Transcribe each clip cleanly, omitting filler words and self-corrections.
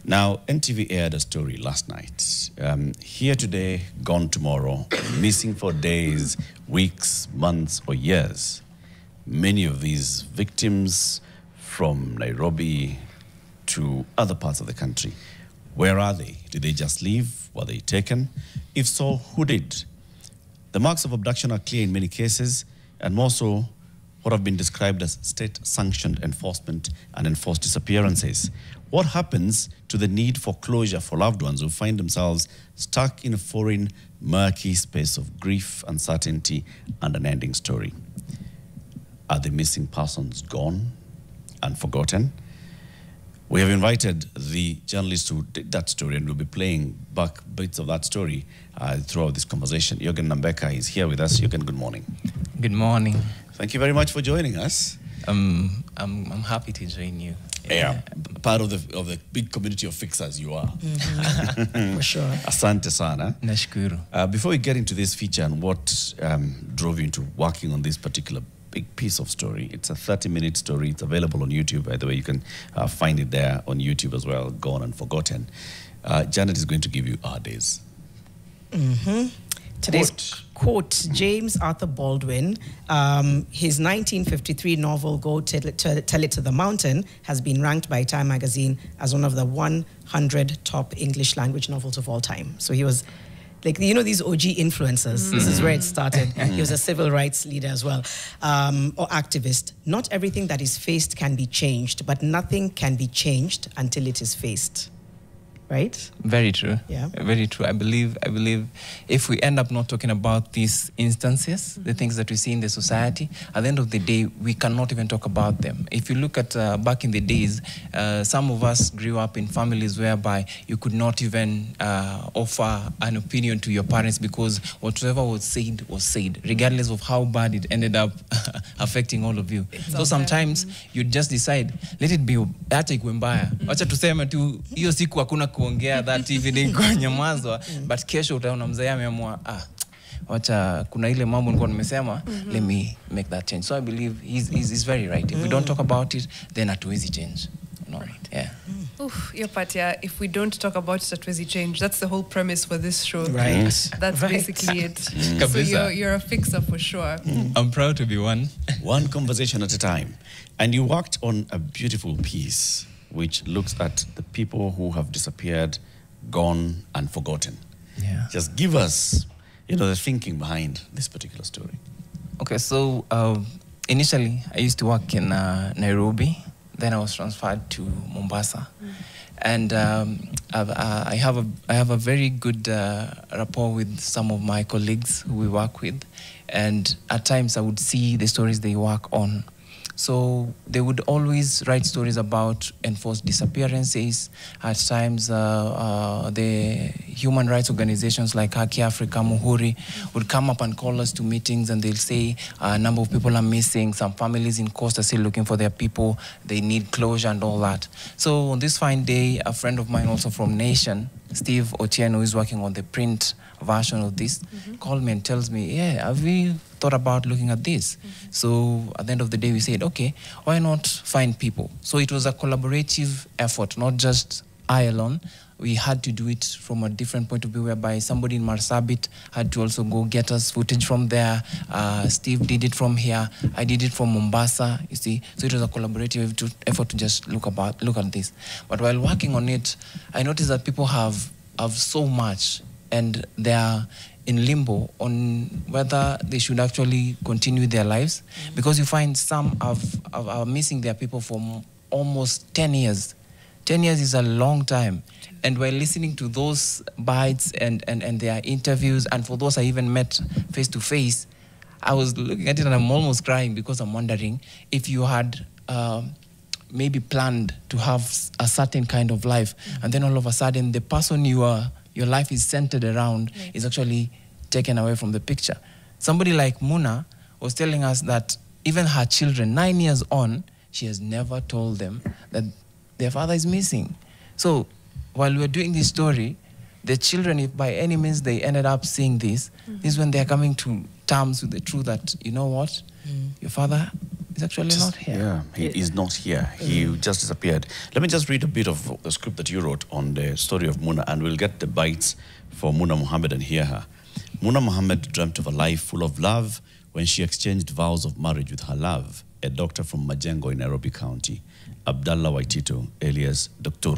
Now, NTV aired a story last night. Here today, gone tomorrow, missing for days, weeks, months, or years. Many of these victims from Nairobi to other parts of the country. Where are they? Did they just leave? Were they taken? If so, who did? The marks of abduction are clear in many cases, and more so what have been described as state-sanctioned enforcement and enforced disappearances. What happens to the need for closure for loved ones who find themselves stuck in a foreign, murky space of grief, uncertainty, and an ending story? Are the missing persons gone and forgotten? We have invited the journalist who did that story, and we'll be playing back bits of that story throughout this conversation. Jurgen Nambeka is here with us. Jurgen, good morning. Good morning. Thank you very much for joining us. I'm happy to join you. Yeah, part of the big community of fixers you are. For sure. Asante sana. Nashukuru. Before we get into this feature and what drove you into working on this particular big piece of story, it's a 30-minute story. It's available on YouTube, by the way. You can find it there on YouTube as well, Gone and Forgotten. Janet is going to give you our days. Today's quote, James Arthur Baldwin, his 1953 novel, Go Tell It to the Mountain, has been ranked by Time magazine as one of the 100 top English language novels of all time. So he was, like, you know, these OG influencers. This is where it started. He was a civil rights leader as well, or activist. Not everything that is faced can be changed, but nothing can be changed until it is faced. Right? Very true. Yeah. Very true. I believe if we end up not talking about these instances, the things that we see in the society, at the end of the day, we cannot even talk about them. If you look at back in the days, some of us grew up in families whereby you could not even offer an opinion to your parents because whatever was said, regardless of how bad it ended up affecting all of you. So sometimes you just decide, let it be, acha ikuwe mbaya. Acha tuseme tu, hiyo siku hakuna kuongea that evening kwa nyamazwa, but kesho utaona mzee ameamua, wacha kuna ile mambo nilikuwa nimesema, let me make that change. So I believe he's very right. If we don't talk about it, then hatuwezi change. No. Right. Yeah. Your part, yeah. If we don't talk about it, hatuwezi change. That's the whole premise for this show. Right. That's basically it. So you're a fixer for sure. I'm proud to be one. One conversation at a time. And you worked on a beautiful piece which looks at the people who have disappeared, gone, and forgotten. Yeah. Just give us, the thinking behind this particular story. Okay, so initially I used to work in Nairobi. Then I was transferred to Mombasa, and I have a very good rapport with some of my colleagues who we work with, and at times I would see the stories they work on. So they would always write stories about enforced disappearances. At times, the human rights organizations like Haki Africa, Muhuri, would come up and call us to meetings, and they'll say a number of people are missing. Some families in Coast are still looking for their people. They need closure and all that. So on this fine day, a friend of mine also from Nation, Steve Otieno, who is working on the print version of this, called me and tells me, have we thought about looking at this? So at the end of the day, we said, okay, why not find people? So it was a collaborative effort, not just I alone. We had to do it from a different point of view, whereby somebody in Marsabit had to also go get us footage from there. Steve did it from here. I did it from Mombasa, you see. So it was a collaborative effort to just look at this. But while working on it, I noticed that people have so much, and they are in limbo on whether they should actually continue their lives, because you find some are missing their people for almost 10 years. 10 years is a long time. And while listening to those bites and their interviews, and for those I even met face to face, I was looking at it and I'm almost crying, because I'm wondering if you had maybe planned to have a certain kind of life, and then all of a sudden the person your life is centered around is actually taken away from the picture. Somebody like Muna was telling us that even her children, 9 years on, she has never told them that their father is missing. So while we're doing this story, the children, if by any means they ended up seeing this, this is when they're coming to terms with the truth that, you know what, your father He's actually not here. Yeah, he is not here. He just disappeared. Let me just read a bit of the script that you wrote on the story of Muna, and we'll get the bites for Muna Mohammed and hear her. Muna Mohammed dreamt of a life full of love when she exchanged vows of marriage with her love, a doctor from Majengo in Nairobi County, Abdallah Waitito, alias Dr.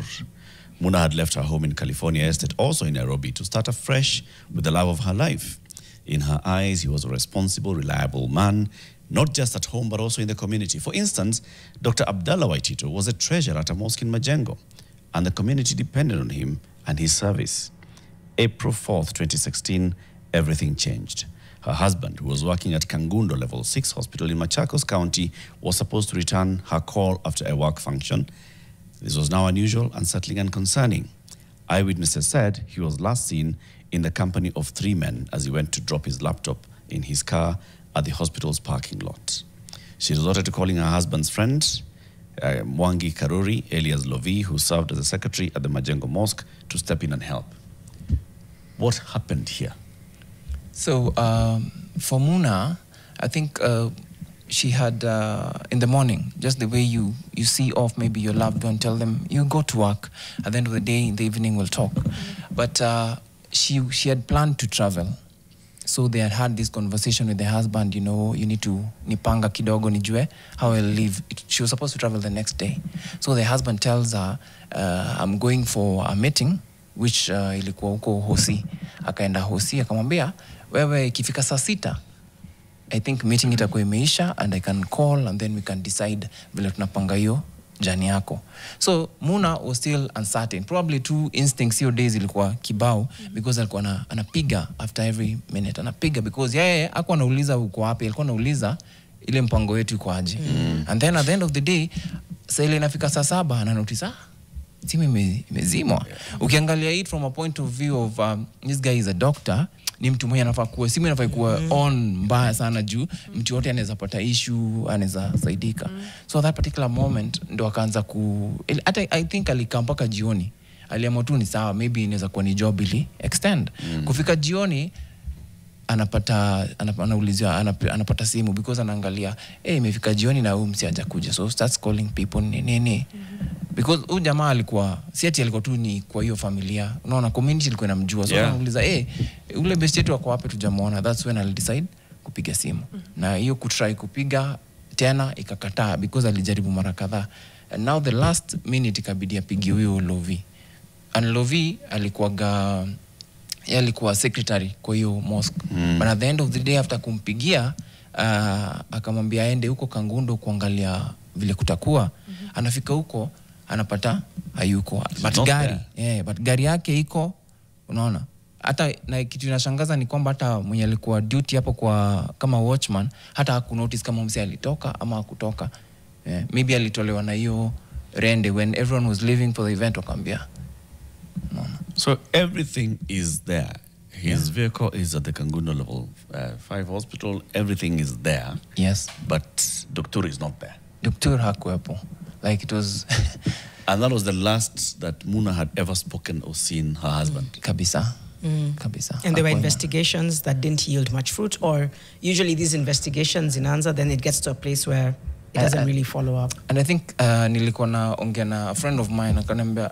Muna had left her home in California Estate, also in Nairobi, to start afresh with the love of her life. In her eyes, he was a responsible, reliable man, not just at home, but also in the community. For instance, Dr. Abdallah Waitito was a treasurer at a mosque in Majengo, and the community depended on him and his service. April 4th, 2016, everything changed. Her husband, who was working at Kangundo Level 6 Hospital in Machakos County, was supposed to return her call after a work function. This was now unusual, unsettling, and concerning. Eyewitnesses said he was last seen in the company of 3 men as he went to drop his laptop in his car at the hospital's parking lot. She resorted to calling her husband's friend, Mwangi Karuri, alias Lovi, who served as a secretary at the Majengo Mosque, to step in and help. What happened here? So for Muna, I think she had, in the morning, just the way you see off maybe your loved one, tell them, you go to work. At the end of the day, in the evening, we'll talk. But she had planned to travel. So they had this conversation with the husband, you know, you need to nipanga kidogo nijue how I'll leave. She was supposed to travel the next day. So the husband tells her, I'm going for a meeting, which ilikuwa huko Hosi. Akaenda Hosi, akamwambia, wewe ikifika saa 6, I think meeting itakuwa imeisha and I can call and then we can decide vile tunapanga hiyo jani yako. So Muna was still uncertain. Probably 2 instincts hiyo days ilikuwa kibao because alikuwa anapiga after every minute. Anapiga because yeye hakuwa anauliza uko wapi, alikuwa anauliza ile mpango wetu iko aje. And then at the end of the day, saa ile inafika saa 7 ananotice simu imezimwa. Ukiangalia it from a point of view of this guy is a doctor, ni mtu mwenye anafaa kuwa simu inafaa kuwa on mbaya sana juu mtu yote anaweza pata issue, anaweza saidika. So that particular moment ndo akaanza hata I think alikaa mpaka jioni. Aliamua tu ni sawa, maybe inaweza kuwa ni job ili extend. Kufika jioni anapata simu because anaangalia imefika jioni na huyu msi hajakuja. So starts calling people nini. Because huyu jamaa alikuwa si ati alikuwa tu ni kwa hiyo familia. Unaona community ilikuwa inamjua. So anauliza ule best yetu wako wapi tujamuona. That's when I'll decide kupiga simu. Na hiyo kutry kupiga tena ikakataa because alijaribu mara kadhaa. And now the last minute ikabidi apige huyo Lovi. And Lovi alikuwa secretary kwa hiyo mosque. But at the end of the day after kumpigia akamwambia aende huko Kangundo kuangalia vile kutakuwa. Anafika huko anapata hayuko. But gari yake iko, unaona. Hata na kitu inashangaza ni kwamba hata mwenye alikuwa duty hapo kwa kama watchman hata hakunotice kama mse alitoka ama hakutoka. Maybe alitolewa na hiyo rende when everyone was leaving for the event wakambia. So everything is there. His vehicle is at the Kangundo Level 5 hospital. Everything is there. Yes. But Dr. is not there. Dr. hakuwepo. Like it was... And that was the last that Muna had ever spoken or seen her husband. Kabisa. Kabisa. And there were investigations that didn't yield much fruit, or usually these investigations in Anza, then it gets to a place where it doesn't really follow up. And I think nilikuwa naongea na a friend of mine akaniambia,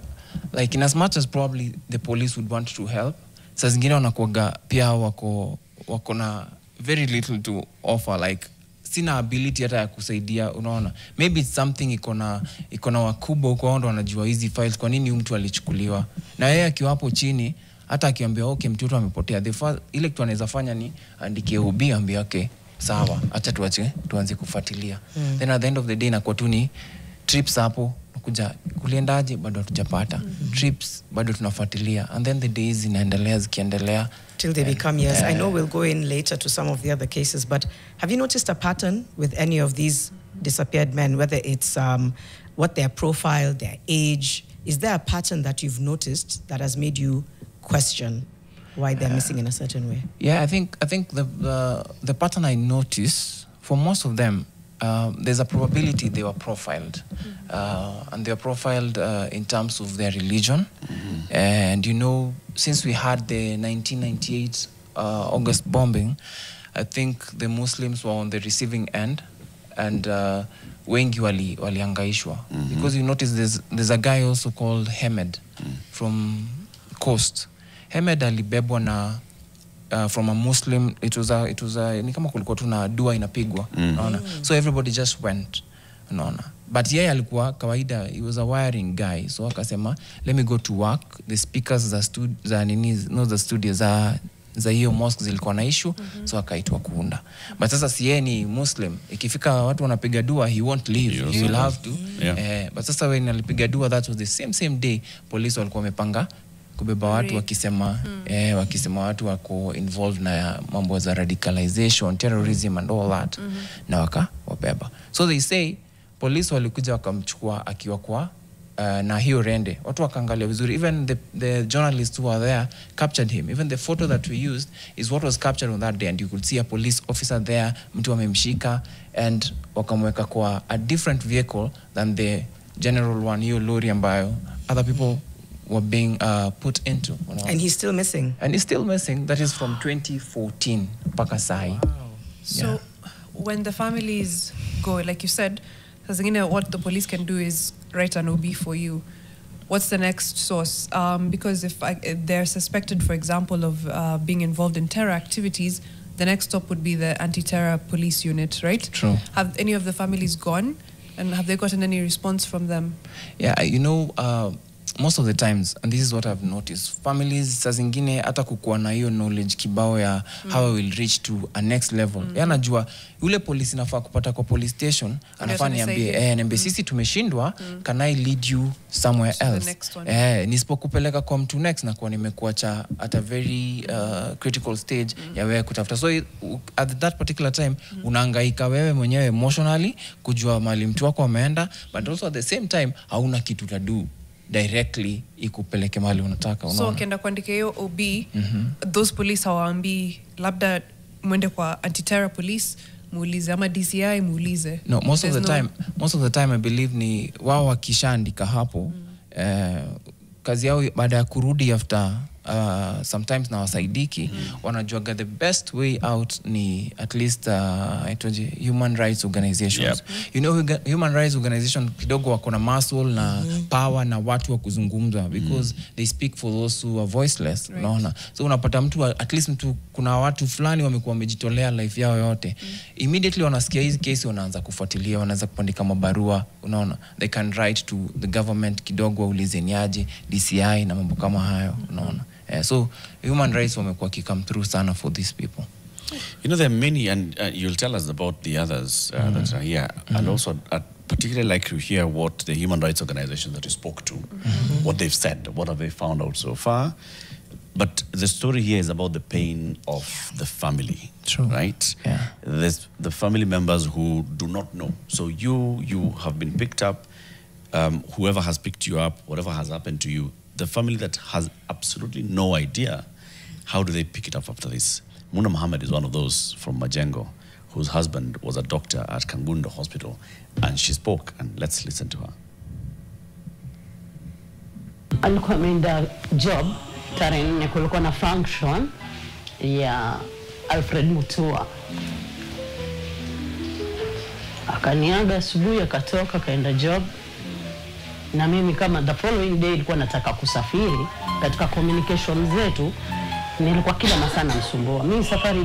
like in as much as probably the police would want to help, saa zingine wanakuwaga pia wako na very little to offer, like sina ability hata ya kusaidia, unaona. Maybe it's something iko na wakubwa huko ndo wanajua hizi files kwa nini mtu alichukuliwa. Na yeye akiwa hapo chini hata akiambia okay mtoto amepotea, ile kitu anaweza fanya ni andike ubi ambie okay sawa acha tuanze kufuatilia. Then at the end of the day inakuwa tu ni trips hapo kuja kuliendaje bado hatujapata. Trips bado tunafuatilia and then the days zinaendelea zikiendelea till they become years. I know we'll go in later to some of the other cases, but have you noticed a pattern with any of these disappeared men, whether it's what their profile, their age? Is there a pattern that you've noticed that has made you question why they're missing in a certain way? Yeah, I think the pattern I notice for most of them, there's a probability they were profiled, and they were profiled in terms of their religion. And you know, since we had the 1998 August bombing, I think the Muslims were on the receiving end, and wengi waliangaishwa because you notice there's a guy also called Hemed from Coast. Hemed alibebwa na from a Muslim. It was a ni kama kulikuwa tu na dua inapigwa, unaona, so everybody just went, unaona, but yeye alikuwa kawaida, he was a wiring guy, so akasema let me go to work. The speakers za nini, no, the studios za hiyo mosque zilikuwa na issue, so akaitwa kuunda. But sasa si yeye ni Muslim, ikifika watu wanapiga dua, he won't leave, he will have to. But sasa when alipiga dua, that was the same day police walikuwa wamepanga kubeba watu wakisema watu wako involved na mambo za radicalization, terrorism and all that, na wabeba. So they say police walikuja wakamchukua akiwa kwa na hiyo rende, watu wakaangalia vizuri. Even the journalists who were there captured him. Even the photo that we used is what was captured on that day, and you could see a police officer there, mtu amemshika, and wakamweka kwa a different vehicle than the general one, hiyo lori ambayo other people were being put into. And he's still missing. And he's still missing. That is from 2014 mpaka sai. Wow. So when the families go, like you said, what the police can do is write an OB for you. What's the next source? Because if they're suspected, for example, of being involved in terror activities, the next stop would be the anti-terror police unit, right? True. Have any of the families gone? And have they gotten any response from them? Yeah, you know, most of the times, and this is what I've noticed, families saa zingine hata kukuwa na hiyo knowledge kibao ya how I will reach to a next level. Yanajua yule polisi nafaa kupata kwa police station, anafaa niambie sisi tumeshindwa, can I lead you somewhere else? Nisipokupeleka kwa mtu next na kwa nimekuacha at a very critical stage ya wewe kutafuta. So at that particular time unahangaika wewe mwenyewe emotionally kujua mali mtu wako ameenda, but also at the same time hauna kitu ta do directly ikupeleke mahali unataka, unaona. So ukienda kuandika hiyo OB, those police hawaambii labda mwende kwa anti-terror police muulize ama DCI muulize? No, most of the time I believe ni wao wakishaandika hapo, kazi yao baada ya kurudi after sometimes na wasaidiki, wanajua the best way out ni at least human rights organizations. You know, human rights organization kidogo wako na muscle na power na watu wa kuzungumza, because they speak for those who are voiceless, unaona. So unapata mtu, at least mtu, kuna watu fulani wamekuwa wamejitolea life yao yote, immediately wanasikia hizi kesi wanaanza kufuatilia, wanaanza kuandika mabarua, unaona. They can write to the government kidogo waulize niaje, DCI na mambo kama hayo, unaona. So human rights wamekuwa come through sana for these people. You know, there are many, and you'll tell us about the others that are here, and also particularly like to hear what the human rights organizations that you spoke to, what they've said, what have they found out so far. But the story here is about the pain of the family. True. Right? Yeah. There's the family members who do not know. So you have been picked up, whoever has picked you up, whatever has happened to you, the family that has absolutely no idea, how do they pick it up after this? Muna Muhammad is one of those from Majengo, whose husband was a doctor at Kangundo Hospital, and she spoke, and let's listen to her. Alikuwa ameenda job, tarehe 4 kulikuwa na function ya Alfred Mutua. Akaniaga asubuhi, akatoka kaenda job. Na mimi kama the following day nilikuwa nataka kusafiri, katika communication zetu nilikuwa kila masaa namsumbua, mimi safari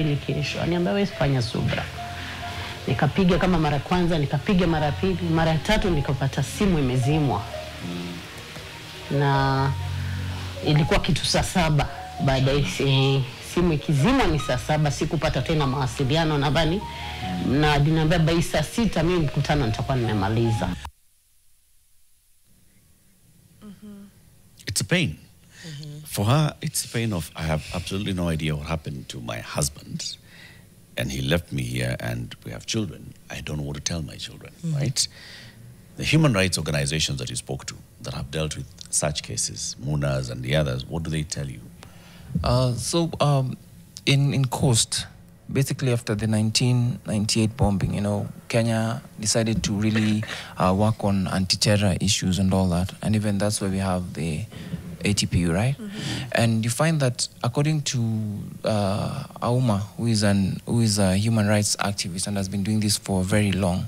ni kesho, aniambia wewe fanya subra. Nikapiga kama mara kwanza, nikapiga mara pili, mara tatu nikapata simu imezimwa. Na ilikuwa kitu saa 7 baada ya simu ikizimwa ni saa 7, sikupata tena mawasiliano na bani, na dinambia by saa 6 mimi mkutano nitakuwa nimemaliza. It's a pain. For her, it's a pain of, I have absolutely no idea what happened to my husband. And he left me here, and we have children. I don't know what to tell my children, right? The human rights organizations that you spoke to that have dealt with such cases, Munas and the others, what do they tell you? In Coast, basically after the 1998 bombing, you know, Kenya decided to really work on anti-terror issues and all that. And even that's where we have the ATPU, right? And you find that according to Auma, who is a human rights activist and has been doing this for very long,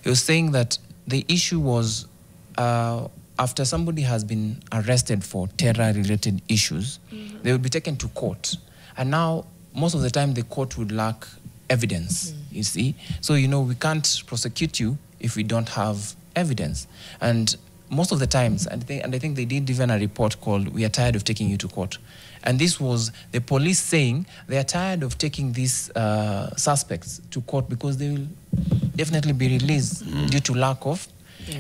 he was saying that the issue was after somebody has been arrested for terror-related issues, they will be taken to court. And now, most of the time, the court would lack evidence, you see. So, we can't prosecute you if we don't have evidence. And most of the times, and I think they did even a report called "We are tired of taking you to court." And this was the police saying they are tired of taking these suspects to court because they will definitely be released due to lack of.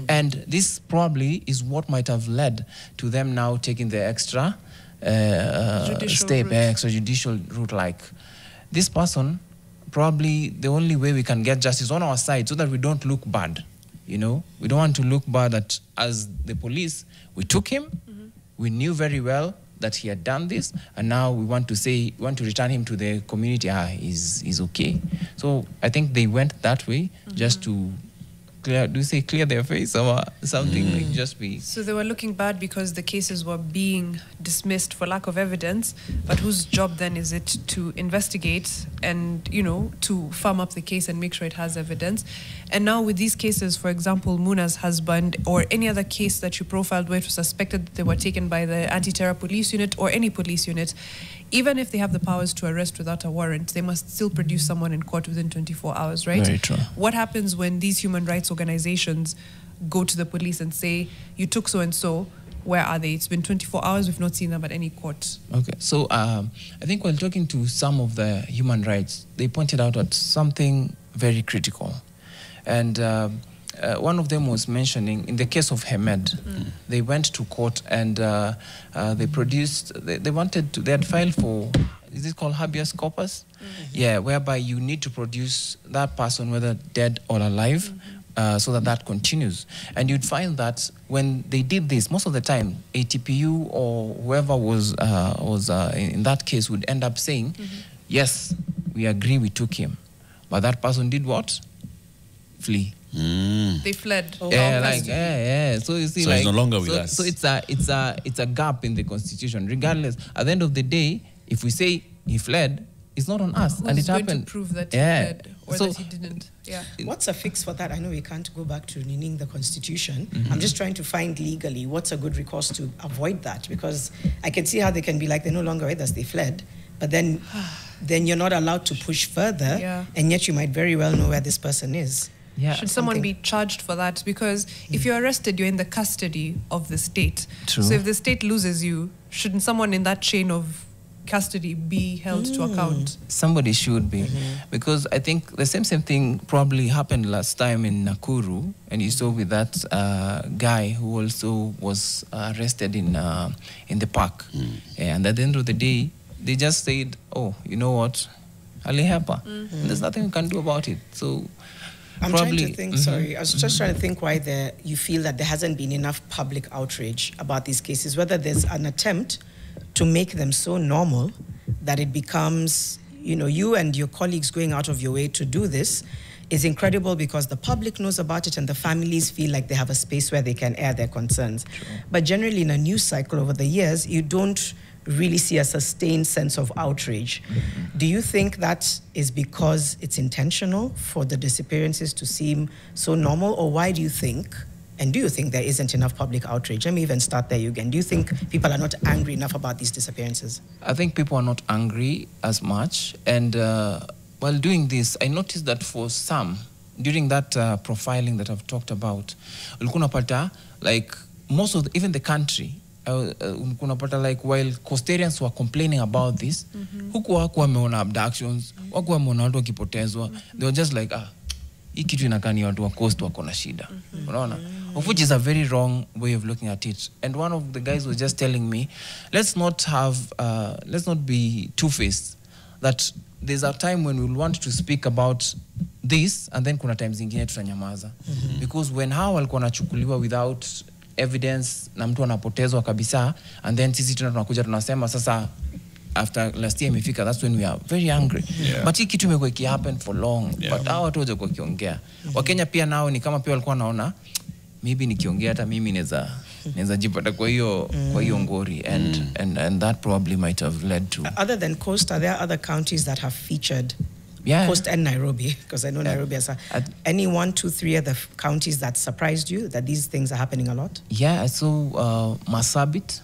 And this probably is what might have led to them now taking the extrajudicial route. Like, this person, probably the only way we can get justice on our side so that we don't look bad. We don't want to look bad that as the police, we took him, we knew very well that he had done this, and now we want to return him to the community. He's okay. So I think they went that way just to clear their face or something, like just be. So they were looking bad because the cases were being dismissed for lack of evidence, but whose job then is it to investigate and, to firm up the case and make sure it has evidence? And now with these cases, for example, Muna's husband or any other case that you profiled where it was suspected that they were taken by the anti-terror police unit or any police unit, even if they have the powers to arrest without a warrant, they must still produce someone in court within 24 hours, right? Very true. What happens when these human rights organizations go to the police and say, you took so-and-so, where are they? It's been 24 hours, we've not seen them at any court. Okay, so I think while talking to some of the human rights, they pointed out at something very critical. And one of them was mentioning, in the case of Hamed, they went to court and they produced, they had filed for, is it called habeas corpus? Yeah, whereby you need to produce that person, whether dead or alive, so that continues. And you'd find that when they did this, most of the time, ATPU or whoever was in that case would end up saying, yes, we agree, we took him. But that person did what? Flee. They fled. So you see, so he's no longer with us. So it's a gap in the constitution. Regardless, at the end of the day, if we say he fled, it's not on us. Who's and it going happened to prove that he fled or that he didn't? Yeah. What's a fix for that? I know we can't go back to renewing the constitution. I'm just trying to find legally what's a good recourse to avoid that, because I can see how they can be like, they're no longer with us, they fled, but then you're not allowed to push further, and yet you might very well know where this person is. Yeah. Should someone be charged for that? Because if you're arrested, you're in the custody of the state. True. So if the state loses you, shouldn't someone in that chain of custody be held to account? Somebody should be. Because I think the same thing probably happened last time in Nakuru, and you saw with that guy who also was arrested in the park. And at the end of the day, they just said, oh, you know what, Alihepa. And there's nothing we can do about it. So I'm trying to think, sorry, I was just trying to think why you feel that there hasn't been enough public outrage about these cases, whether there's an attempt to make them so normal that it becomes, you and your colleagues going out of your way to do this is incredible because the public knows about it and the families feel like they have a space where they can air their concerns. True. But generally in a news cycle over the years, you don't really see a sustained sense of outrage. Do you think that is because it's intentional for the disappearances to seem so normal, or why do you think, and do you think there isn't enough public outrage? Let me even start there, Jurgen. Do you think people are not angry enough about these disappearances? I think people are not angry as much. And while doing this, I noticed that for some, during that profiling that I've talked about, like most of even the country, like while Coastarians were complaining about this, huku hawakuwa wameona abductions, hawakuwa wameona watu wakipotezwa. They were just like, hii kitu inakani watu wa coast wako na shida. Unaona? Of which is a very wrong way of looking at it. And one of the guys was just telling me, let's not be two-faced. That there's a time when we'll want to speak about this, and then kuna times zingine tutanyamaza. Because when hao walikuwa wanachukuliwa without evidence na mtu anapotezwa kabisa, and then sisi tunakuja tunasema sasa after last year imefika, that's when we are very angry. But hii kitu imekuwa happen for long, but hao watu waje kiongea. Wakenya pia nao ni kama pia walikuwa naona maybe nikiongea hata mimi naweza naweza jipata kwa hiyo ngori, and that probably might have led to. Other than Coast, are there other counties that have featured Coast and Nairobi? Because I know Nairobi has any 1, 2, 3 other counties that surprised you that these things are happening a lot? Yeah, I saw Marsabit.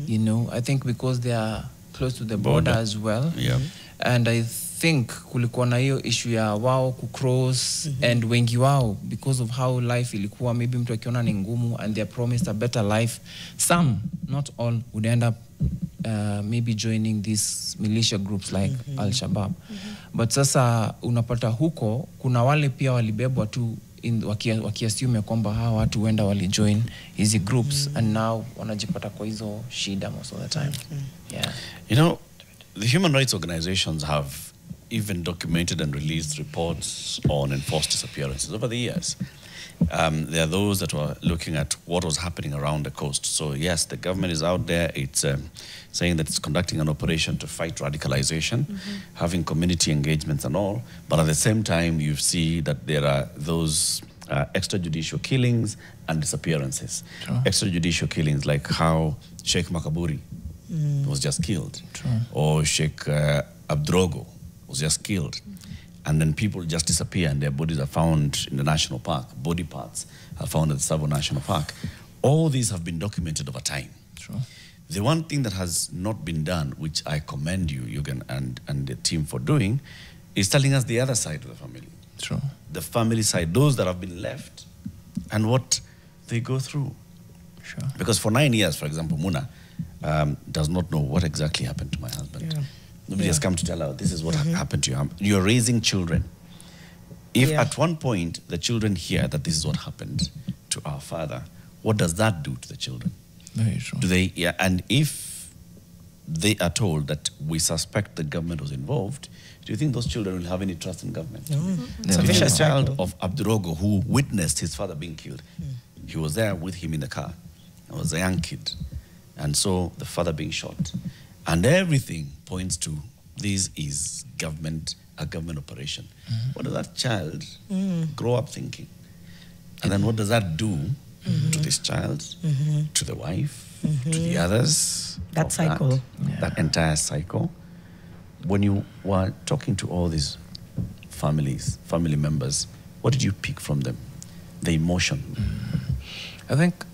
You know, I think because they are close to the border as well. Yeah. And I think kulikuwa na hiyo issue ya wao kucross, and wengi wao, because of how life ilikuwa, maybe mtu akiona ni ngumu and they are promised a better life, some, not all, would end up maybe joining these militia groups like Al-Shabaab. But sasa unapata huko kuna wale pia walibebwa tu wakiassume kwamba hawa watu wenda walijoin hizi groups, and now wanajipata kwa hizo shida most of the time. Yeah. You know, the human rights organizations have even documented and released reports on enforced disappearances over the years. There are those that were looking at what was happening around the coast. So yes, the government is out there. It's saying that it's conducting an operation to fight radicalization, having community engagements and all. But at the same time, you see that there are those extrajudicial killings and disappearances. True. Extrajudicial killings, like how Sheikh Makaburi was just killed. True. Or Sheikh Abdrogo was just killed. And then people just disappear and their bodies are found in the national park. Body parts are found at the Tsavo National Park. All these have been documented over time. True. The one thing that has not been done, which I commend you, Jurgen, and the team for doing, is telling us the other side of the family. True. The family side, those that have been left, and what they go through. Sure. Because for 9 years, for example, Muna does not know what exactly happened to my husband. Yeah. Nobody has come to tell her, this is what happened to you. You're raising children. If at one point the children hear that this is what happened to our father, what does that do to the children? Very true. Do they? Yeah, and if they are told that we suspect the government was involved, do you think those children will have any trust in government? No. It's a The vicious child cycle. of Abdurogo who witnessed his father being killed, he was there with him in the car. He was a young kid. And so the father being shot. And everything points to this is a government operation. What does that child grow up thinking? And then what does that do to this child, to the wife, to the others? That of cycle. That entire cycle. When you were talking to all these family members, what did you pick from them? The emotion. I think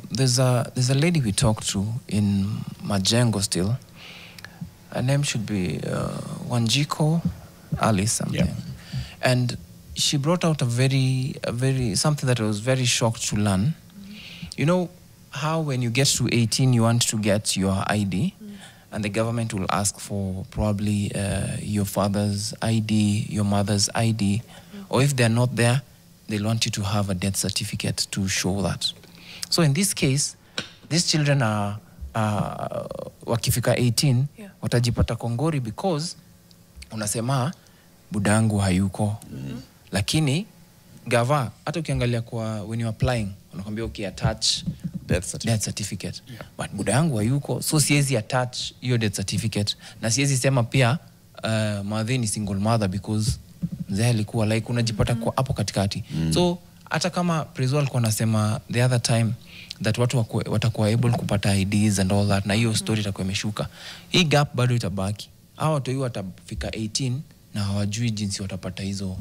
there's a lady we talked to in Majengo still. Her name should be Wanjiko Alice something. Yeah. And she brought out a very something that I was very shocked to learn. You know how when you get to 18 you want to get your ID, and the government will ask for probably your father's ID, your mother's ID, or if they're not there, they'll want you to have a death certificate to show that. So in this case, these children are wakifika 18 watajipata kongori because unasema budangu hayuko. Lakini gava hata ukiangalia kwa when you applying unakwambia attach death certificate. But budangu hayuko, so siwezi attach hiyo death certificate, na siwezi sema pia mother ni single mother because mzee alikuwa like unajipata kwa hapo katikati. So hata kama Prezzo alikuwa anasema the other time that watu watakuwa able kupata IDs and all that, na hiyo story itakuwa imeshuka, hii gap bado itabaki. Hao watu hiyo watafika 18 na hawajui jinsi watapata hizo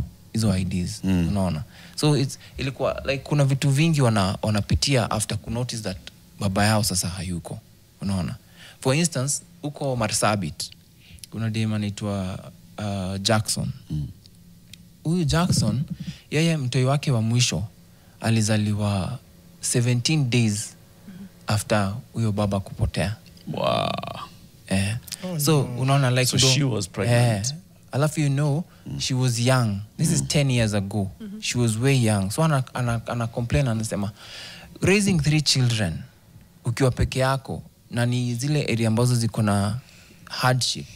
IDs. Unaona? So ilikuwa like kuna vitu vingi wanapitia after ku notice that baba yao sasa hayuko. Unaona? For instance, uko Marsabit kuna dem anaitwa Jackson. Huyu Jackson, yeye mtoi wake wa mwisho alizaliwa 17 days after huyo baba kupotea. Wow. So unaona like so she was pregnant. Alafu she was young. This is 10 years ago. She was way young. So ana complain, anasema raising 3 children ukiwa peke yako na ni zile area ambazo ziko na hardship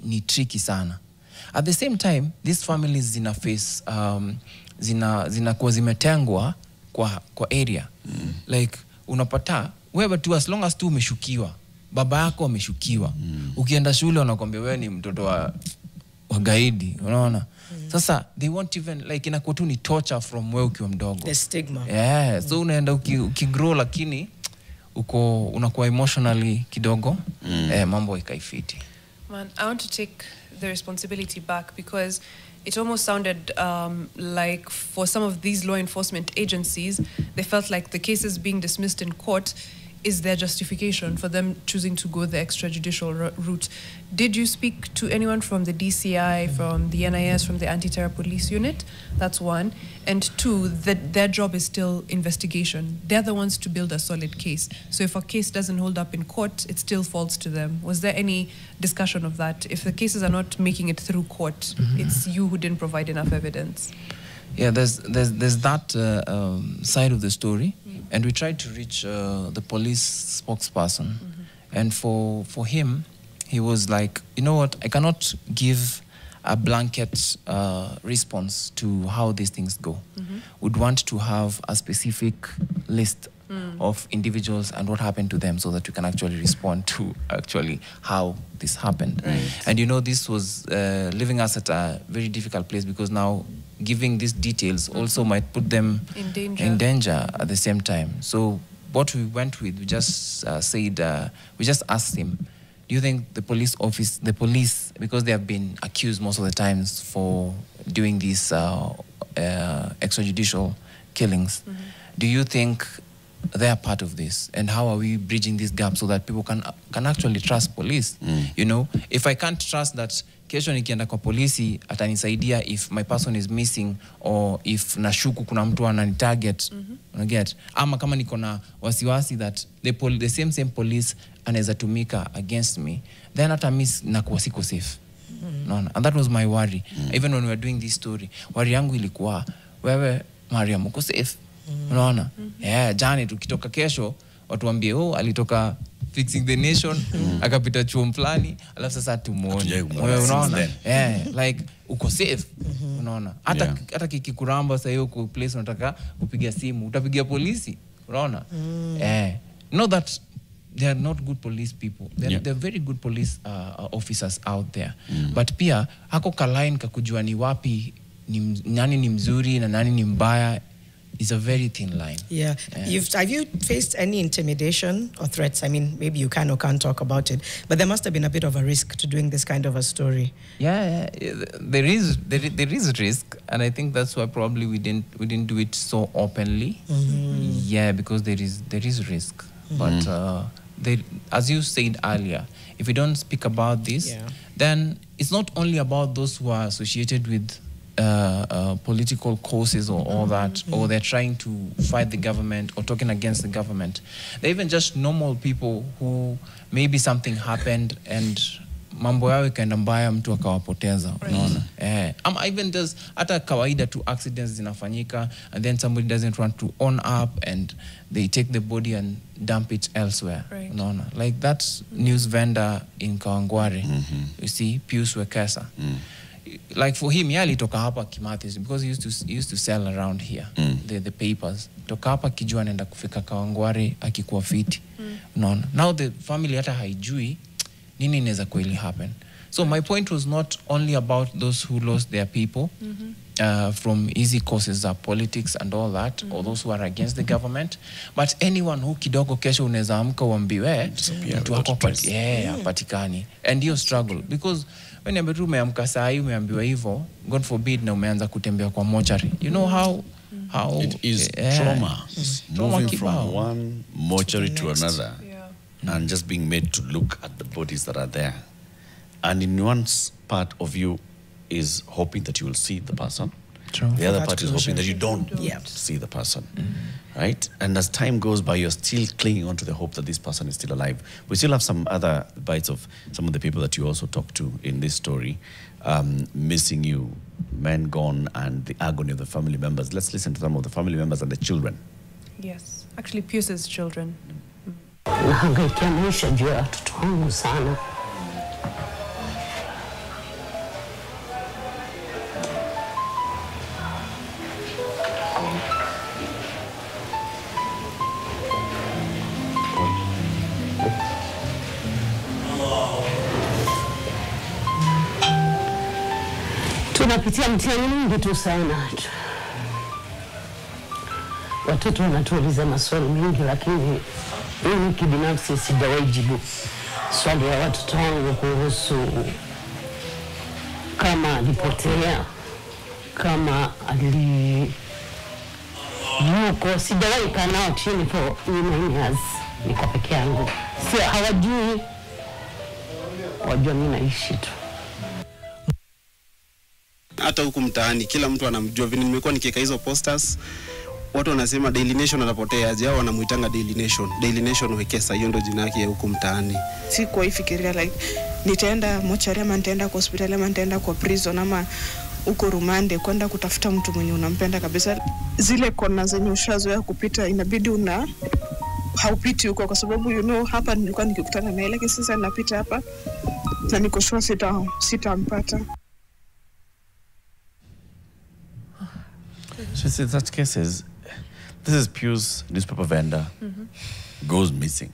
ni tricky sana. At the same time, these families zina face zinakuwa zimetengwa kwa area. Like unapata wewe tu as long as tu umeshukiwa, baba yako ameshukiwa, ukienda shule wanakuambia wewe ni mtoto wa gaidi, unaona? Sasa they won't even like inakuwa tu ni torture from wewe ukiwa mdogo. The stigma. Yeah, so unaenda ukigrow lakini unakuwa emotionally kidogo, mambo ikaifiti. Man, I want to take the responsibility back because it almost sounded like for some of these law enforcement agencies, they felt like the cases being dismissed in court is their justification for them choosing to go the extrajudicial route. Did you speak to anyone from the DCI, from the NIS, from the Anti-Terror Police Unit? That's one. And two, that their job is still investigation. They're the ones to build a solid case. So if a case doesn't hold up in court, it still falls to them. Was there any discussion of that? If the cases are not making it through court, it's you who didn't provide enough evidence. Yeah, there's that side of the story, and we tried to reach the police spokesperson, and for him, he was like, you know what, I cannot give a blanket response to how these things go. We'd want to have a specific list of individuals and what happened to them so that we can actually respond to actually how this happened. And you know, this was leaving us at a very difficult place because now giving these details also might put them in danger at the same time. So what we went with, we just said, we just asked him, do you think the police, because they have been accused most of the times for doing these extrajudicial killings, do you think they are part of this? And how are we bridging this gap so that people can actually trust police? You know, if I can't trust that kesho nikienda kwa polisi atanisaidia if my person is missing or if nashuku kuna mtu ananitarget, unaget, ama kama niko na wasiwasi that the same police anaweza tumika against me, then hata miss nakuwa siko safe. No, and that was my worry. Even when we were doing this story, worry yangu ilikuwa wewe Mariam uko safe. Unaona? Jani tukitoka kesho watu waambie alitoka Fixing the Nation akapita chuo mfulani alafu sasa tumuone. Unaona? Like uko safe. Unaona? Hata kikikuramba sasa hiyo ku place unataka kupiga simu, utapigia polisi. Unaona? Know that they are not good police people. They're very good police officers out there. But pia hako kalain kakujua ni wapi nani ni mzuri na nani ni mbaya is a very thin line. Have you faced any intimidation or threats? I mean, maybe you can or can't talk about it, but there must have been a bit of a risk to doing this kind of a story. There is risk, and I think that's why probably we didn't do it so openly. Because there is risk. But as you said earlier, if we don't speak about this, then it's not only about those who are associated with political causes or all that, or they're trying to fight the government or talking against the government. They're even just normal people who maybe something happened and mambo yao ikaenda mbaya mtu akawapoteza. Unaona? Even does hata kawaida tu accidents zinafanyika and then somebody doesn't want to own up and they take the body and dump it elsewhere. Unaona? Like that news vendor in Kawangware, you see, Pius Wekesa. Like for him, alitoka hapa Kimathi because he used to sell around here the papers. Toka hapa kijua anaenda kufika Kawangware akikuwa fiti. Unaona? Now the family hata haijui nini inaweza kweli happen. So my point was not only about those who lost their people from easy causes of politics and all that, or those who are against the government, but anyone who kidogo kesho unaweza amka uambiwe mtu wako patikani. And you struggle because when you umeamka saa hii umeambiwa hivyo, God forbid na umeanza kutembea kwa mortuary. You know how it is trauma. Moving from one mortuary to another and just being made to look at the bodies that are there. And in one part of you is hoping that you will see the person. The other part is hoping that you don't see the person. Right? And as time goes by, you're still clinging on to the hope that this person is still alive. We still have some other bites of some of the people that you also talked to in this story, missing you, men gone, and the agony of the family members. Let's listen to some of the family members and the children. Yes, actually Pius's children. Nahangaikia maisha juu ya watoto wangu sana. Tunapitia mtihani mingi tu sana. Watoto wanatuuliza maswali mingi lakini Mimi kibinafsi sijawahi jibu swali ya watoto wangu kuhusu kama alipotea, kama yuko. Sijawahi kaa nao chini for 9 years. Niko peke yangu. Si hawajui, wajua mimi naishi tu. Hata huku mtaani kila mtu anamjua. Vile nimekuwa nikiweka hizo posters, watu wanasema Daily Nation anapotea aje, au wanamuitanga Daily Nation. Daily Nation Wekesa, hiyo ndo jina yake huku mtaani. Si kwa ifikiria like nitaenda mochari ama nitaenda kwa hospitali ama nitaenda kwa prison ama uko rumande kwenda kutafuta mtu mwenye unampenda kabisa. Zile kona zenye ushazoea kupita inabidi haupiti huko, kwa sababu hapa nilikuwa nikikutana na ile kesi, sasa napita hapa na niko sure sitampata. So in such cases, this is Pius, newspaper vendor, goes missing.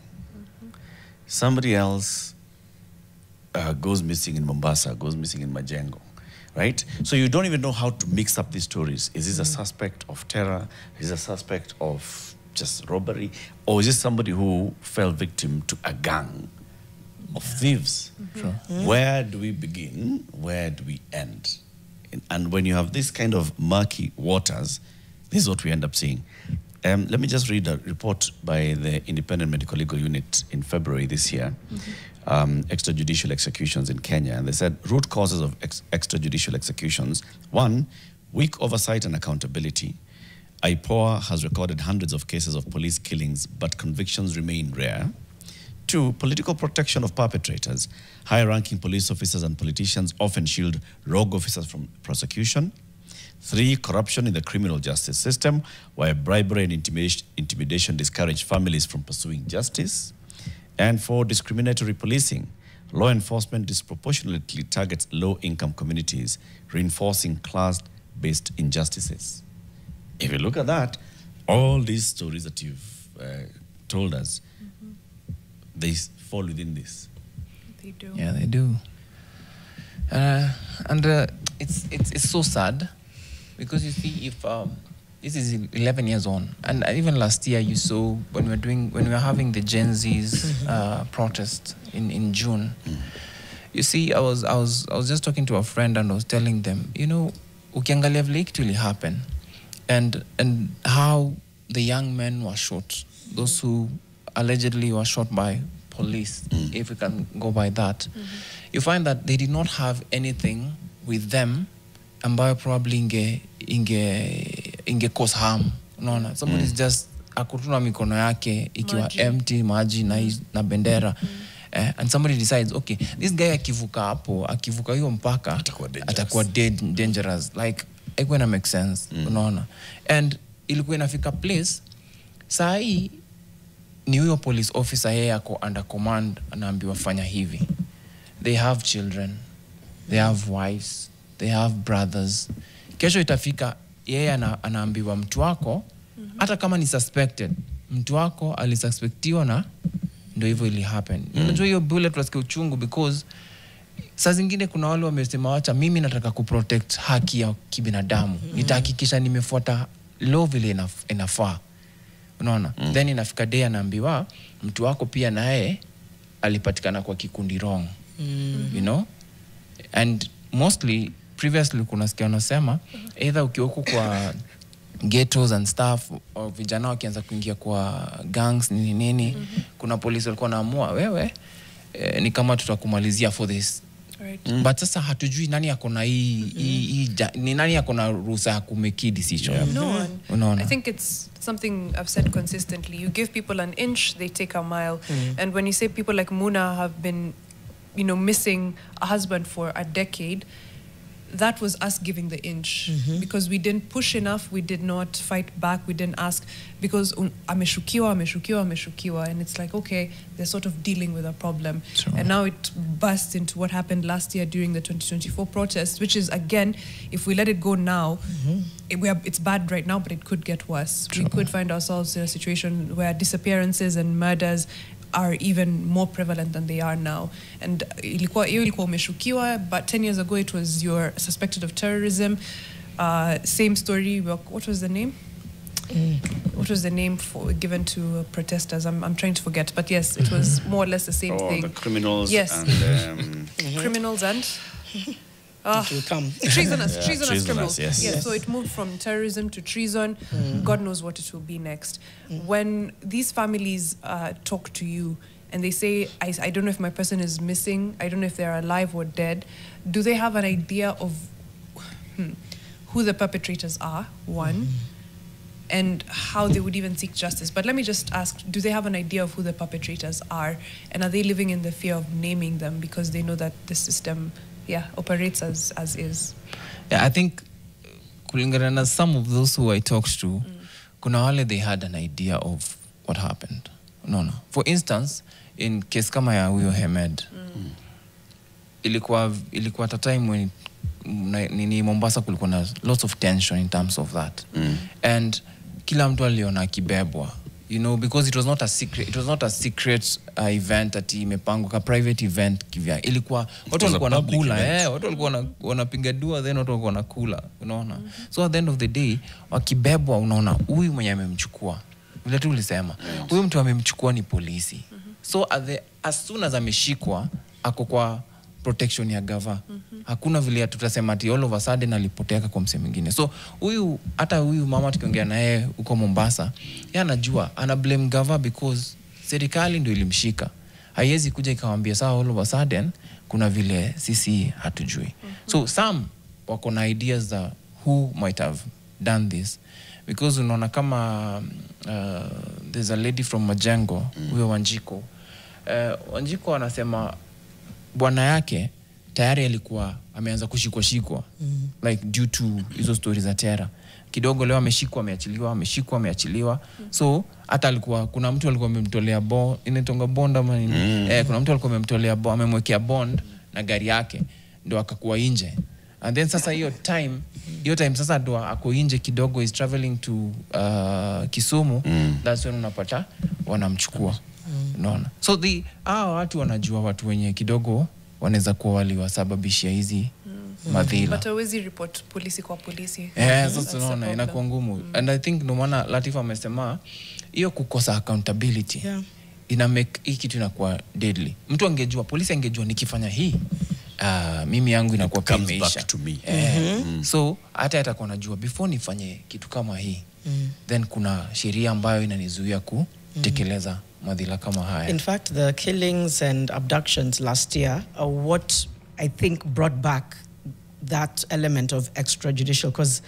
Somebody else goes missing in Mombasa, goes missing in Majengo, right? So you don't even know how to mix up these stories. Is this a suspect of terror? Is this a suspect of just robbery? Or is this somebody who fell victim to a gang of thieves? Sure. Where do we begin? Where do we end? And when you have this kind of murky waters, this is what we end up seeing. Let me just read a report by the Independent Medical Legal Unit in February this year, extrajudicial executions in Kenya. And they said root causes of extrajudicial executions: 1, weak oversight and accountability. IPOA has recorded hundreds of cases of police killings, but convictions remain rare. 2, political protection of perpetrators. High-ranking police officers and politicians often shield rogue officers from prosecution. 3, corruption in the criminal justice system, where bribery and intimidation discourage families from pursuing justice. And 4, discriminatory policing. Law enforcement disproportionately targets low-income communities, reinforcing class-based injustices. If you look at that, all these stories that you've told us, they fall within this. They do. Yeah, they do. And it's so sad, because you see, if this is 11 years on, and even last year you saw when we were having the Gen Z's protest in June. You see, I was just talking to a friend, and I was telling them, ukiangalia vile actually happened, and how the young men were shot, those who allegedly were shot by police, if we can go by that, you find that they did not have anything with them ambayo probably inge cause harm. Unaona, somebody's just akutuna mikono yake ikiwa empty, maji na bendera, and somebody decides, okay, this guy akivuka hiyo mpaka atakuwa dangerous, like iko na make sense. Unaona, and ilikuwa inafika place saa hii ni huyo police officer, yeye ako under command, anaambiwa fanya hivi. They have children, they have wives, they have brothers. Kesho itafika yeye anaambiwa mtu wako, hata kama ni suspected, mtu wako alisuspectiwa na ndio hivyo ili happen. Unajua hiyo bullet wasikia uchungu, because saa zingine kuna wale wamesema wacha mimi nataka kuprotect haki ya kibinadamu. Nitahakikisha nimefuata law vile inafaa. Unaona? Then inafika day anaambiwa mtu wako pia naye alipatikana kwa kikundi wrong. You know? And mostly previously kuna sikia wanasema either ukioko kwa ghettos and stuff, or vijana wakianza kuingia kwa gangs nini, kuna polisi walikuwa naamua wewe ni kama tutakumalizia for this. Right. But sasa hatujui nani yako na ni nani yako na ruhusa ya kumeki decision. No one. I think it's something I've said consistently. You give people an inch, they take a mile. And when you say people like Muna have been, missing a husband for a decade, that was us giving the inch, because we didn't push enough, we did not fight back, we didn't ask, because ameshukiwa, and it's like, okay, they're sort of dealing with a problem. Sure. And now it burst into what happened last year during the 2024 protests, which is, again, if we let it go now, it's bad right now, but it could get worse. Sure. We could find ourselves in a situation where disappearances and murders are even more prevalent than they are now. And ilikuwa umeshukiwa, but 10 years ago it was you're suspected of terrorism. Same story. What was the name? what was the name given to protesters? I'm trying to forget, but yes, it was more or less the same thing. The criminals. Yes. And, Criminals and It will come. treasonous criminals. Yes. So it moved from terrorism to treason. God knows what it will be next. When these families talk to you and they say, I don't know if my person is missing, I don't know if they're alive or dead, do they have an idea of who the perpetrators are, one, and how they would even seek justice? But let me just ask, do they have an idea of who the perpetrators are, and are they living in the fear of naming them because they know that the system operates as is? Yeah, I think kulingana na some of those who I talked to, kuna wale they had an idea of what happened. No. For instance, in case kama ya huyo Hemed, ilikuwa at a time when nini Mombasa kulikuwa na lots of tension in terms of that. And kila mtu aliona akibebwa. You know, because it was not a secret event ati imepangwa ka private event kivya. Ilikuwa watu walikuwa wanakula, watu walikuwa wanapiga dua, then watu walikuwa wanakula, unaona. So at the end of the day, wakibebwa unaona huyu mwenye amemchukua. Vile tu ulisema, huyu mtu amemchukua ni polisi. So as soon as ameshikwa ako kwa protection ya gava. Hakuna vile tutasema ati all of a sudden alipoteka kwa msemo mwingine. So hata huyu mama tukiongea naye huko Mombasa, yeye anajua, ana blame gava because serikali ndio ilimshika. Haiwezi kuja ikamwambia sawa all of a sudden kuna vile sisi hatujui. So some wako na ideas that who might have done this, because unaona kama there's a lady from Majengo, huyo Wanjiko. Wanjiko anasema bwana yake tayari alikuwa ameanza kushikwa like due to hizo stories za terror. Kidogo leo ameshikwa ameachiliwa. So hata alikuwa kuna mtu alikuwa amemtolea inatonga bond ama kuna mtu alikuwa amemtolea amemwekea bond na gari yake ndio akakuwa nje. And then sasa hiyo time sasa ndo ako nje kidogo, is traveling to Kisumu. That's when unapata wanamchukua. Unaona. So watu wanajua watu wenye kidogo wanaweza kuwa waliwasababishia hizi madhila. But always report polisi kwa polisi. Sasa unaona inakuwa ngumu. And I think no maana Latifa amesema hiyo kukosa accountability ina make hii kitu inakuwa deadly. Mtu angejua, polisi angejua nikifanya hii mimi yangu inakuwa kama back to me. So hata atakuwa anajua before nifanye kitu kama hii then kuna sheria ambayo inanizuia kutekeleza madhila kama haya. In fact, the killings and abductions last year are what I think brought back that element of extrajudicial, because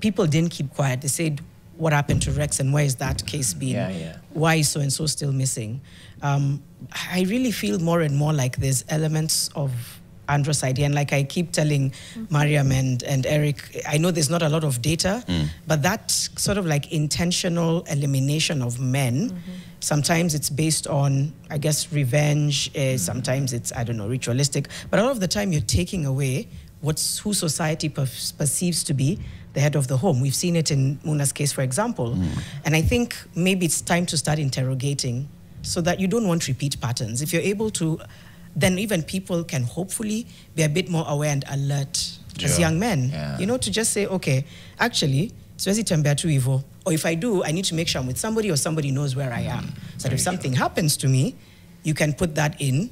people didn't keep quiet. They said, what happened to Rex and where is that case been? Why is so-and-so still missing? I really feel more and more like there's elements of androcide. And like I keep telling Mariam and Eric, I know there's not a lot of data, but that sort of like intentional elimination of men, sometimes it's based on, I guess, revenge. Sometimes it's, I don't know, ritualistic. But all of the time you're taking away who society perceives to be the head of the home. We've seen it in Muna's case, for example. And I think maybe it's time to start interrogating so that you don't want repeat patterns. If you're able to, then even people can hopefully be a bit more aware and alert as young men. You know, to just say, okay, actually, siwezi tembea tu hivyo. Or if I do, I need to make sure I'm with somebody or somebody knows where I am. So that if something happens to me, you can put that in.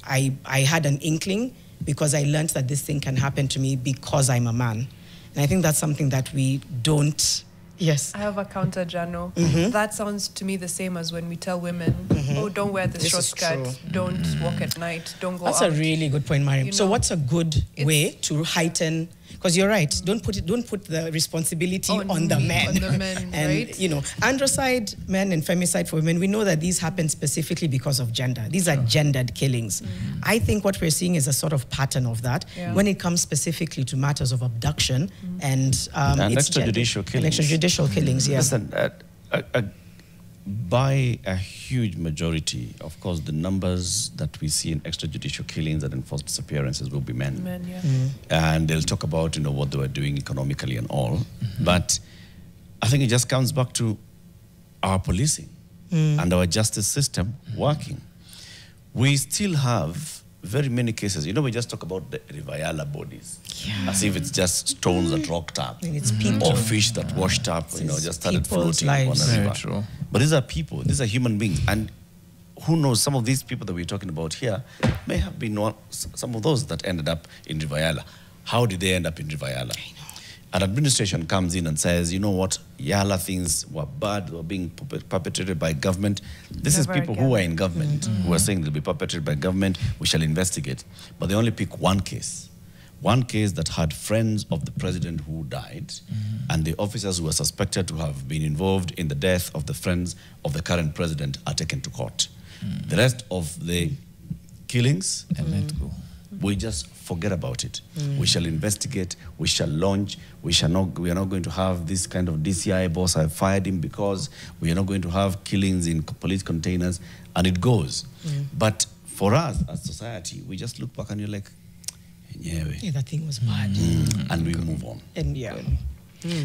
I had an inkling because I learned that this thing can happen to me because I'm a man. And I think that's something that we don't. Yes. I have a counter, Jano. That sounds to me the same as when we tell women, oh, don't wear the short skirt, don't walk at night, don't go That's out. a really good point, Mariam. So what's a good way to heighten, because you're right, don't put the responsibility on the men. On the men, and, right? you know, androcide men and femicide for women, we know that these happen specifically because of gender. These are gendered killings. I think what we're seeing is a sort of pattern of that when it comes specifically to matters of abduction and extrajudicial killings. Extrajudicial killings, yes. Listen, by a huge majority, of course, the numbers that we see in extrajudicial killings and enforced disappearances will be men. And they'll talk about, you know, what they were doing economically and all. But I think it just comes back to our policing and our justice system working. We still have very many cases, we just talk about the Rivayala bodies as if it's just stones that rocked up, And it's people. or fish that washed up, just started people's floating lives. on a Very river. true. But these are people, these are human beings, and who knows, some of these people that we're talking about here may have been some of those that ended up in Rivayala. How did they end up in Rivayala? An administration comes in and says, you know what, Yala things were bad, they were being perpetrated by government. This is Never people again. who are in government, who are saying they'll be perpetrated by government, we shall investigate. But they only pick one case that had friends of the president who died, and the officers who were suspected to have been involved in the death of the friends of the current president are taken to court. The rest of the killings, And let go. we just forget about it. We shall investigate, we shall launch, we are not going to have this kind of DCI boss, I fired him because we are not going to have killings in police containers, and it goes. But for us as society, we just look back and you're like, Yeah, that thing was bad. and we move on. And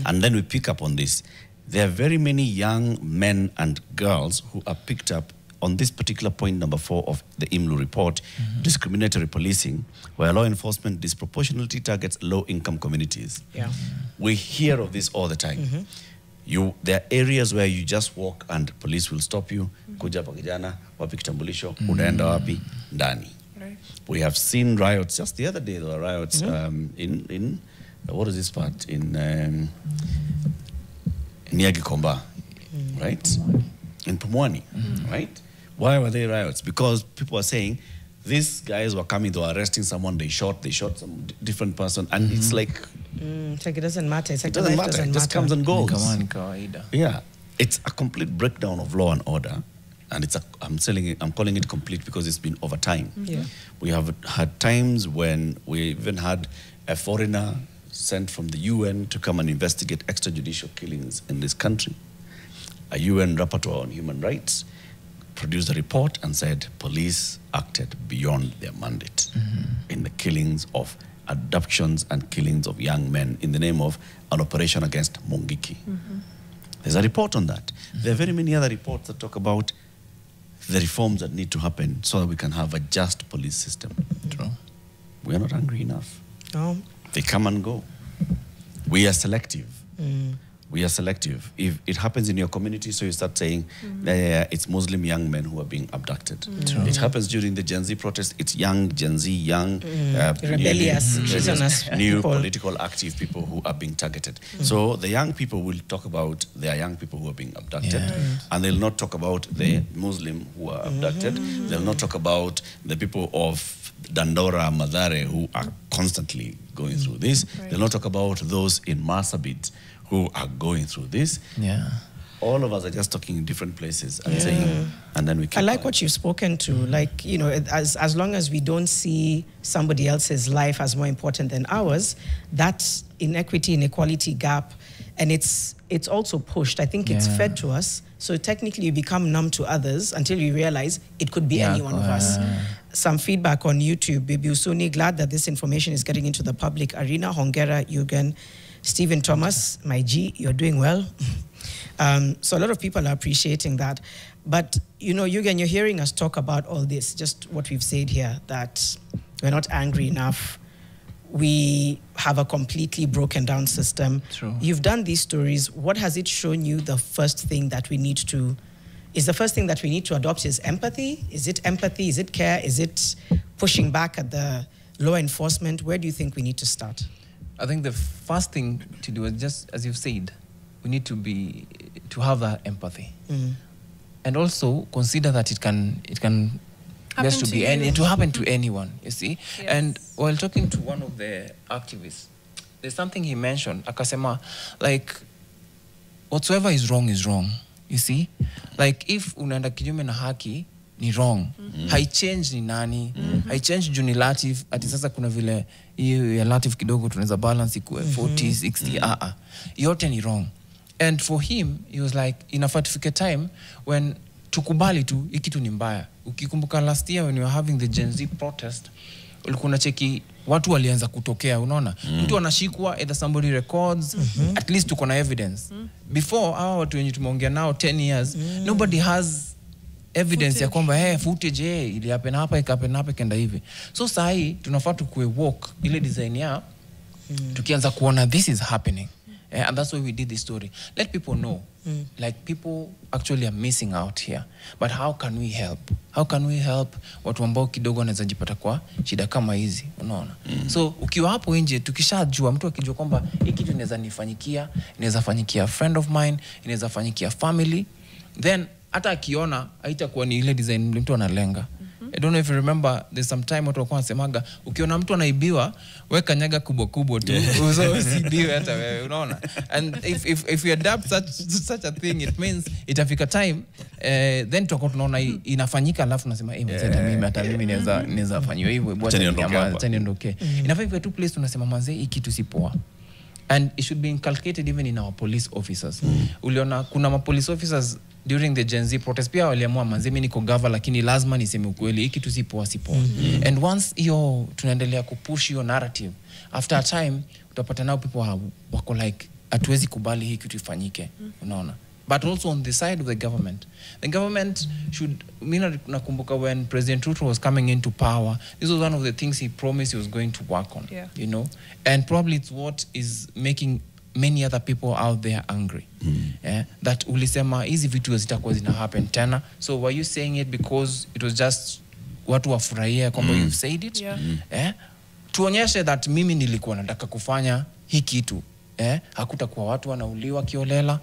And then we pick up on this. There are very many young men and girls who are picked up on this particular point, number 4 of the IMLU report, discriminatory policing, where law enforcement disproportionately targets low-income communities. Yeah. We hear of this all the time. There are areas where you just walk and police will stop you. Kuja hapa kijana, wapi kitambulisho, unaenda wapi, ndani. Right. We have seen riots. Just the other day, there were riots in what is this part? In Niagikomba, right? In Pumwani, right? Why were they riots? Because people were saying, these guys were coming, they were arresting someone, they shot some different person, and it's like... It's like it doesn't matter. It's like It doesn't matter, it just comes and goes. Ni kawaida. Yeah, it's a complete breakdown of law and order, and I'm calling it complete because it's been over time. Yeah. We have had times when we even had a foreigner sent from the UN to come and investigate extrajudicial killings in this country. A UN rapporteur on human rights produced a report and said police acted beyond their mandate in the killings of abductions and killings of young men in the name of an operation against Mungiki. There's a report on that. There are very many other reports that talk about the reforms that need to happen so that we can have a just police system. True. We are not angry enough. No. They come and go. We are selective. We are selective. If it happens in your community, so you start saying, it's Muslim young men who are being abducted. It happens during the Gen Z protest. It's young Gen Z, young Rebellious, new people. political active people who are being targeted. So the young people will talk about their young people who are being abducted, and they'll not talk about the Muslim who are abducted. They'll not talk about the people of Dandora, Madare who are constantly going through this. They'll not talk about those in Marsabit who are going through this. Yeah. All of us are just talking in different places and saying, and then we keep I like quiet. what you've spoken to. Like, as long as we don't see somebody else's life as more important than ours, that inequity, inequality gap, and it's also pushed. I think it's fed to us. So technically you become numb to others until you realize it could be any one of us. Some feedback on YouTube. Bibi Usuni, glad that this information is getting into the public arena. Hongera, Jurgen, Stephen Thomas, my G, you're doing well. So a lot of people are appreciating that. But, Jurgen, you're hearing us talk about all this, just what we've said here, that we're not angry enough. We have a completely broken down system. True. You've done these stories. What has it shown you the first thing that we need to... Is the first thing that we need to adopt is empathy? Is it empathy? Is it care? Is it pushing back at the law enforcement? Where do you think we need to start? I think the first thing to do is just, as you've said, we need to have that empathy, and also consider that it can Happen to to be you. to happen to anyone. You see, Yes. and while talking to one of the activists, there's something he mentioned. Akasema, like, whatsoever is wrong is wrong. You see, like if unaenda kinyume na haki ni wrong. Haichange ni nani, haichange juu ni Latif, ati sasa kuna vile hiyo ya Latif kidogo tunaweza balance ikuwe 40, 60, yote ni wrong. And for him, he was like, inafaa tufike time when tukubali tu, hii kitu ni mbaya. Ukikumbuka last year when we were having the Gen Z protest, ulikuwa unacheki watu walianza kutokea, unaona? Mtu anashikwa, either somebody records, at least tuko na evidence. Before, hawa watu wenye tumeongea nao 10 years, nobody has evidence ya kwamba footage ili happen hapa ikapen hapa kenda hivi. So sahi tunafaa tukue walk ile design ya tukianza kuona this is happening. And that's why we did this story. Let people know. Like people actually are missing out here. But how can we help? How can we help watu ambao kidogo wanaweza jipata kwa shida kama hizi, unaona? So ukiwa hapo nje tukishajua, mtu akijua kwamba hiki kitu inaweza nifanyikia, inaweza fanyikia friend of mine, inaweza fanyikia family, then hata akiona haitakuwa ni ile design mtu analenga. I don't know if you remember, there's some time watu walikuwa wanasemaga ukiona mtu anaibiwa weka nyaga kubwa kubwa tu usibiwe hata wewe, unaona? And if we adapt such a thing, it means itafika time then tutakuwa tunaona inafanyika, alafu nasema hata mimi naweza fanywa hivyo, bwana niondoke. Inafika tu place tunasema manze hiki kitu si poa. And it should be inculcated even in our police officers. Uliona kuna ma police officers during the Gen Z protest pia waliamua manze mimi niko gava lakini lazima niseme ukweli, hiki kitu si poa. And once hiyo tunaendelea kupush hiyo narrative, after a time utapata now people wako like hatuwezi kubali hiki kitu ifanyike, unaona? But also on the side of the government should, mimi nakumbuka when President Ruto was coming into power, this was one of the things he promised he was going to work on, you know, and probably it's what is making many other people out there angry. That ulisema hizi vitu zitakuwa zina happen tena. So were you saying it because it was just watu wafurahia kwamba you've said it? Tuonyeshe that mimi nilikuwa nataka kufanya hii kitu. Hakutakuwa watu wanauliwa kiolela.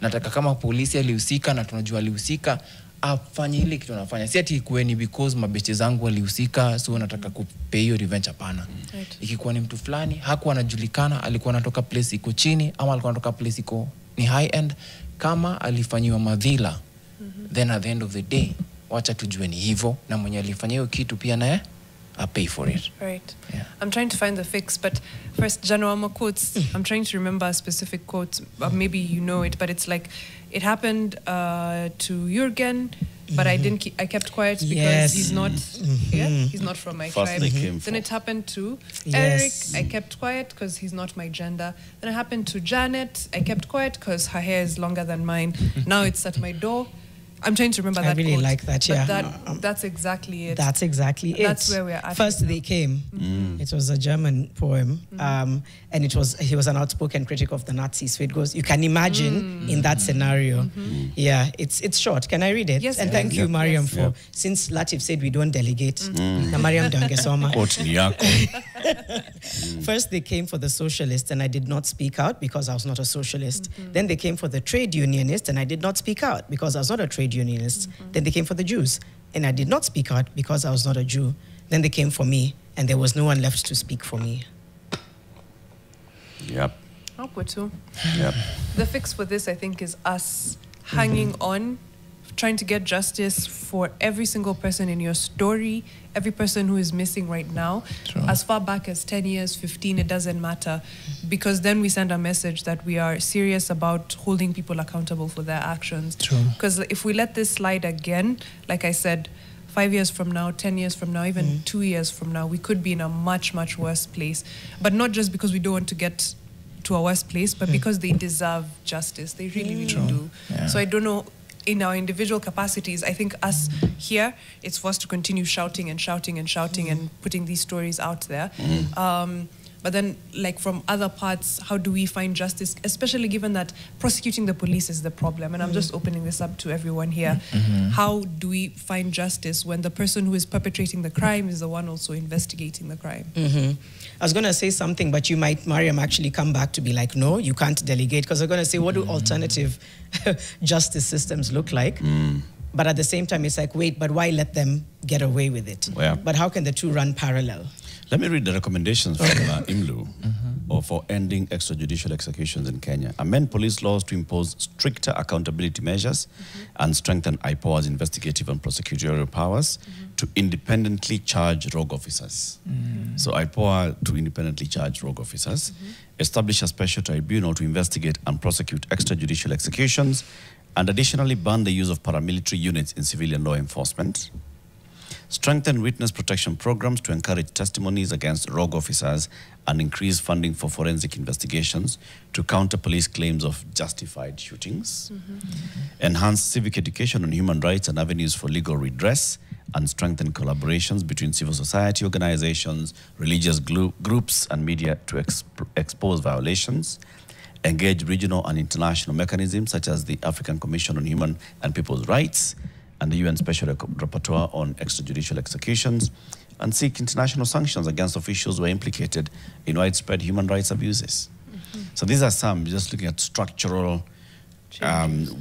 Nataka kama polisi alihusika na tunajua alihusika, afanye ile kitu anafanya. Si ati ikuwe because mabeche zangu walihusika so nataka kupay hiyo revenge, hapana. Ikikuwa ni mtu fulani hakuwa anajulikana, alikuwa anatoka place iko chini ama alikuwa anatoka place iko ni high end, kama alifanyiwa madhila, then at the end of the day wacha tujue ni hivyo, na mwenye alifanya hiyo kitu pia naye I pay for it. Right. Yeah. I'm trying to find the fix, but first, Januama quotes. I'm trying to remember a specific quote. Maybe you know it, but it's like, it happened to Jurgen, but I kept quiet because he's not. He's not from my tribe. Then it happened to Eric. I kept quiet because he's not my gender. Then it happened to Janet. I kept quiet because her hair is longer than mine. Now it's at my door. I'm trying to remember that. I really quote, like that, but that's exactly it. That's exactly it. That's where we're at. First they came. It was a German poem. And he was an outspoken critic of the Nazis. So it goes, you can imagine in that scenario. Yeah, it's short. Can I read it? Yes. And thank you, Mariam, for, since Latif said we don't delegate. Na Mariam Dangesoma. First they came for the socialists and I did not speak out because I was not a socialist. Then they came for the trade unionists and I did not speak out because I was not a trade unionist. Then they came for the Jews and I did not speak out because I was not a Jew. Then they came for me and there was no one left to speak for me. Yep. The fix for this, I think, is us hanging on, trying to get justice for every single person in your story, every person who is missing right now. As far back as 10 years, 15, it doesn't matter. Because then we send a message that we are serious about holding people accountable for their actions. Because if we let this slide again, like I said, 5 years from now, 10 years from now, even 2 years from now, we could be in a much, much worse place. But not just because we don't want to get to a worse place, but because they deserve justice. They really, really do. So I don't know, in our individual capacities, I think us here, it's for us to continue shouting and shouting and shouting and putting these stories out there. But then, like, from other parts, how do we find justice, especially given that prosecuting the police is the problem? And I'm just opening this up to everyone here. How do we find justice when the person who is perpetrating the crime is the one also investigating the crime? I was going to say something, but you might, Mariam, actually come back to be like, no, you can't delegate, because I'm going to say, what do alternative justice systems look like? But at the same time, it's like, wait, but why let them get away with it? But how can the two run parallel? Let me read the recommendations from IMLU for ending extrajudicial executions in Kenya. Amend police laws to impose stricter accountability measures and strengthen IPOA's investigative and prosecutorial powers to independently charge rogue officers. So IPOA to independently charge rogue officers. Establish a special tribunal to investigate and prosecute extrajudicial executions, and additionally ban the use of paramilitary units in civilian law enforcement. strengthen witness protection programs to encourage testimonies against rogue officers, and increase funding for forensic investigations to counter police claims of justified shootings. Enhance civic education on human rights and avenues for legal redress, and strengthen collaborations between civil society organizations, religious groups, and media to expose violations. Engage regional and international mechanisms such as the African Commission on Human and People's Rights and the UN Special Rapporteur on Extrajudicial Executions, and seek international sanctions against officials who are implicated in widespread human rights abuses. So these are some, just looking at structural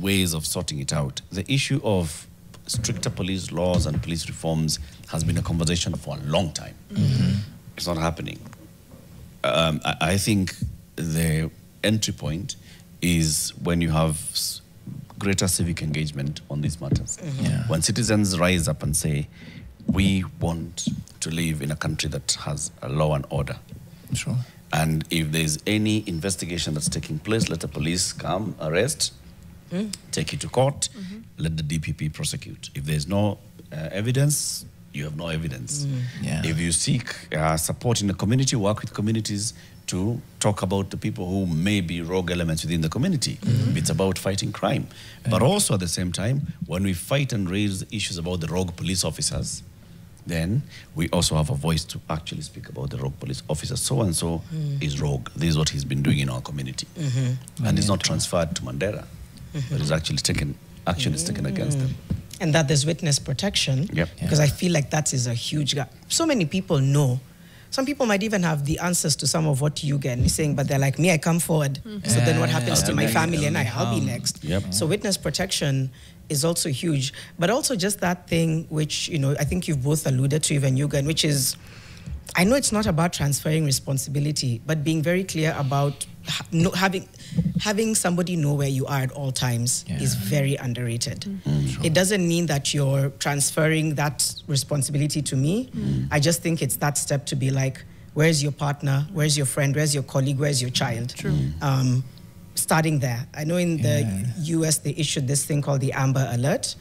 ways of sorting it out. The issue of stricter police laws and police reforms has been a conversation for a long time. It's not happening. I think the entry point is when you have greater civic engagement on these matters. When citizens rise up and say, we want to live in a country that has a law and order. Sure. And if there's any investigation that's taking place, let the police come, arrest, take it to court, let the DPP prosecute. If there's no evidence, you have no evidence. If you seek support in the community, work with communities to talk about the people who may be rogue elements within the community. It's about fighting crime. But also at the same time, when we fight and raise issues about the rogue police officers, then we also have a voice to actually speak about the rogue police officer. So-and-so is rogue. This is what he's been doing in our community. And it's not transferred to Mandera, but it's actually taken, action is taken against them. And that there's witness protection, because I feel like that is a huge gap. So many people know. Some people might even have the answers to some of what Jurgen is saying, but they're like, me, I come forward. So then what happens to my family and I'll be next. So witness protection is also huge. But also just that thing which, you know, I think you've both alluded to, even Jurgen, which is, I know it's not about transferring responsibility, but being very clear about having somebody know where you are at all times is very underrated. It doesn't mean that you're transferring that responsibility to me. I just think it's that step to be like, where's your partner? Where's your friend? Where's your colleague? Where's your child? Starting there. I know in the US, they issued this thing called the Amber Alert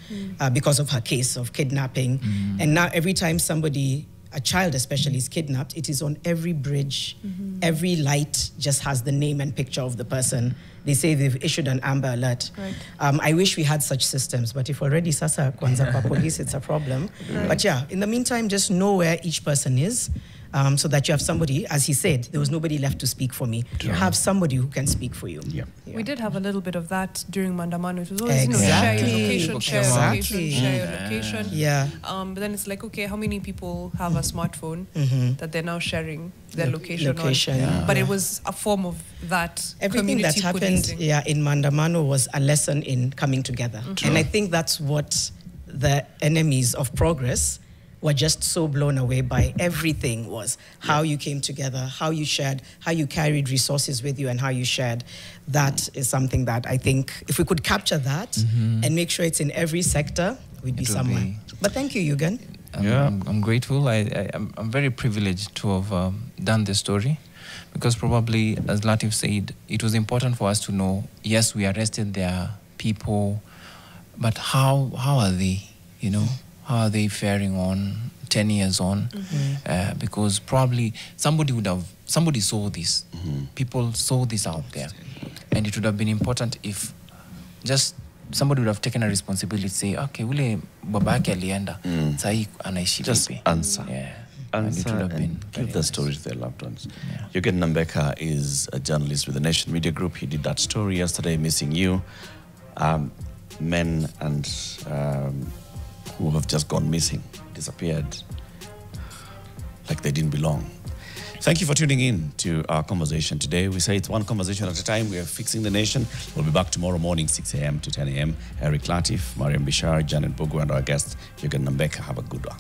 because of her case of kidnapping. And now every time somebody, a child especially, is kidnapped, it is on every bridge. Every light just has the name and picture of the person. They say they've issued an Amber Alert. I wish we had such systems, but if already sasa kwanza kwa police, it's a problem. But yeah, in the meantime, just know where each person is. So that you have somebody, as he said, there was nobody left to speak for me. You have somebody who can speak for you. We did have a little bit of that during Mandamano. It was always, you know, share your location, share your location, share your location. But then it's like, okay, how many people have a smartphone that they're now sharing their location on? But it was a form of that. Everything that happened in Mandamano was a lesson in coming together. And I think that's what the enemies of progress were just so blown away by. Everything was how you came together, how you shared, how you carried resources with you, and how you shared. That is something that I think if we could capture that and make sure it's in every sector, we'd be somewhere. But thank you, Jurgen. I'm grateful. I'm very privileged to have done this story, because probably, as Latif said, it was important for us to know, yes, we arrested their people, but how are they, you know? How are they faring on 10 years on? Because probably somebody saw this. People saw this out there. And it would have been important if just somebody would have taken a responsibility to say, okay, ule babake alienda, sahi anaishi just vipi? Answer. And it would have been give the story to their loved ones. Jurgen Nambeka is a journalist with the Nation Media Group. He did that story yesterday, Missing You. Men and who have just gone missing, disappeared, like they didn't belong. Thank you for tuning in to our conversation today. We say it's one conversation at a time. We are fixing the nation. We'll be back tomorrow morning, 6 a.m. to 10 a.m. Eric Latif, Mariam Bishar, Janet Bogu, and our guest, Jurgen Nambeka. Have a good one.